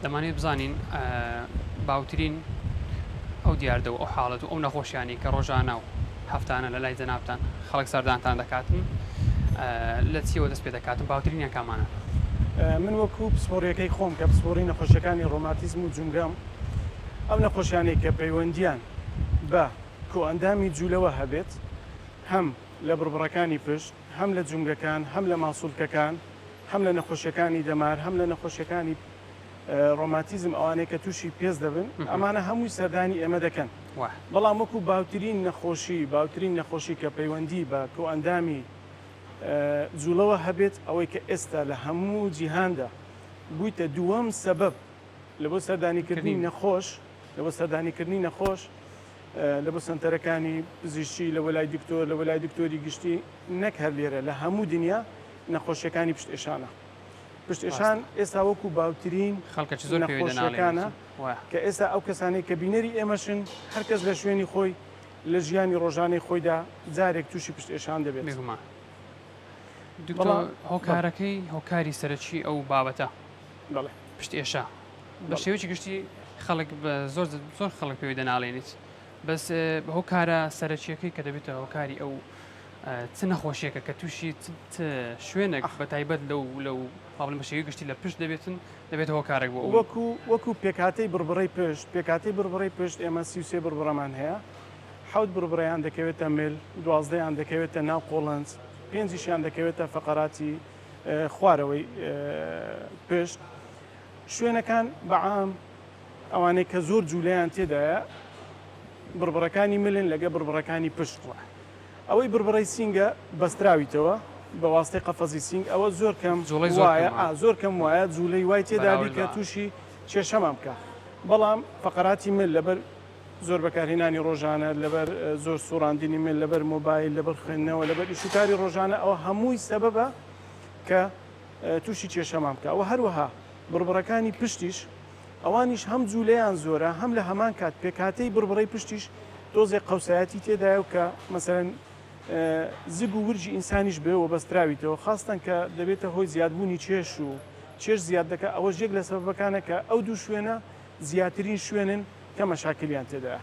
دەمانێت بزانین باوترین ئەو دیاردە و ئەو حاڵەت و ئەو نەخۆشیانی کە ڕۆژانە و هەفتانە لە لای جەنابتان خەڵک سەردانتان دەکاتن لە چیەوە دەست پێ دەکاتن باوترینیان کامانە؟ من وەکو پسپۆڕیەکەی خۆم کە پسپۆڕی نەخۆشیەکانی ڕۆماتیزم و جونگەم ئەو نەخۆشیانەی کە پەیوەندیان بە کۆئەندامی جوولەوە هەبێت هەم لە بڕبڕەکانی پشت هەم لە جونگەکان هەم لە ماسوولکەکان هەم لە نەخۆشیەکانی دەمار هەم لە نەخۆشیەکانی ڕۆماتیزم ئەوانەیە کە تووشی پێز دەبن ئەمانە هەمووی سەردانی ئێمە دەکەن. بەڵام وەکو باوترین نەخۆشی کە پەیوەندی بە کۆئەندامی جوولەوە هەبێت ئەوەی کە ئێستا لە هەموو جیهاندا بوویتە دووەم سەبەب لە بۆ سەردانیکردنی نەخۆش لە بۆ سنتەرەکانی پزیشکی لە وەلای دکتۆر لە وەلای دکتۆری گشتی نەک هەر لێرە لە هەموو دنیا نەخۆشیەکانی پشت ئێشانە. پشت ئێشان ئێستا وەکو باوترین خەڵکەی زۆر نەخۆشیەکانە کە ئێستا ئەو کەسانەی کە بینەری ئێمەشن هەرکەس لە شوێنی خۆی لە ژیانی ڕۆژانەی خۆیدا جارێک تووشی پشت ئێشان دەبێت. هۆکارەکەی هۆکاری سەرەکی ئەو بابەتە پشت ئێشا بە شێوەیەکی گشتی خەڵک زۆر خەڵک پێوی دەناڵێنیت بەس هۆکارە سەرەکیەکەی کە دەبێتە هۆکاری ئەو چ نەخۆشیەکە کە تووشی شوێنێک بە تایبەت لەو پاڵم بە شێوەی گشتی لە پشت دەبێت هۆکارێک بۆ وەکو پێکاتەی بربڕەی پشت ئێمە 33 بربڕەمان هەیە 7 بربڕیان دەکەوێتە مل 12یان دەکەوێتە ناو قۆڵەنج 5یان دەکەوێتە فەقەراتی خوارەوەی پشت. شوێنەکان بەعام ئەوانەی کە زۆر جوولەیان تێدایە بربڕەکانی ملن لەگە بربڕەکانی پشت. ئەوەی بربڕی سینگە بەستراویتەوە بە واستەی قەفەزی سینگ ئەوە زۆر کەم وایە جوولەی وای تێدابی کە تووشی کێشەمان بکە. بەڵام فەقەراتی مل لەبەر زۆر بەکارهێنانی ڕۆژانە لەبەر زۆر سوڕاندنی مل لەبەر مۆبایل لەبەر خوێندنەوە لەبەر ئیشوکاری ڕۆژانە ئەوە هەمووی سەبەبە کە تووشی کێشەمان بکە. ئەوە هەروەها بربڕەکانی پشتیش ئەوانیش هەم جوولەیان زۆرە هەم لە هەمان کات پێکاتەی بربڕی پشتیش دۆزێک قەوسایەتی تێدایە و کە مەسەرەن زگ و ورجی ئینسانیش بێەوە بەستراویتەوە خاستن کە دەبێتە هۆی زیادبوونی چێش زیاد دەکە ئەوە یەک لە سەبەبەکانە کە ئەو دوو شوێنە زیاترین شوێنن کە مەشاکلیان تێدایە.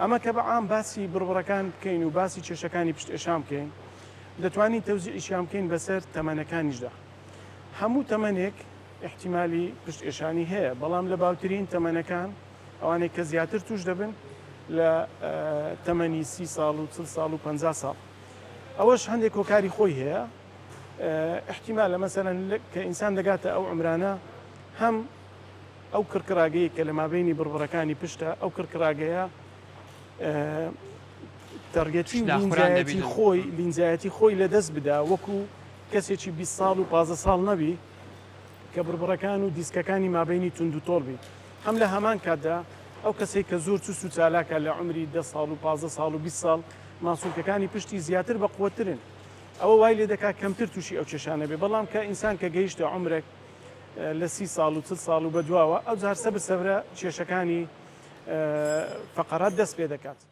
ئەمە کە بەعام باسی بربڕەکان بکەین و باسی کێشەکانی پشت ئێشان بکەین دەتوانین تەوزیعیشیان بکەین بەسەر تەمەنەکانیشدا. هەموو تەمەنێک احتیمالی پشت ئێشانی هەیە بەڵام لە باوترین تەمەنەکان ئەوانەی کە زیاتر توش دەبن لە تەمەنی 30 ساڵ و 40 ساڵ و 50 ساڵ ئەوەش هەندێک هۆکاری خۆی هەیە. احتیمالە مەسەرەن کە ئینسان دەگاتە ئەو عمرانە هەم ئەو کڕکراگەی کە لە مابینی بربڕەکانی پشتە ئەو کڕکراگەیە تەرگەتی لینزایەتی خۆی لە دەست بدا وەکو کەسێکی 20 ساڵ و 15 ساڵ نەبی کە بربڕەکان و دیسکەکانی مابینی تونند و تۆڵ بی. هەم لە هەمان کاتدا ئەو کەسێک کە زۆر چوست و چالاکە لە عمری 10 ساڵ و 15 ساڵ و 20 ساڵ ماسوولکەکانی پشتی زیاتر بە قووەترن ئەوە وای لێ دەکات کەمتر تووشی ئەو کێشانە بێ. بەڵام کە ئینسان کە گەیشتە عمرێک لە 30 ساڵ و 40 ساڵ و بەدواوە ئەو جار سەبرە کێشەکانی فەقەرات دەست پێ دەکات.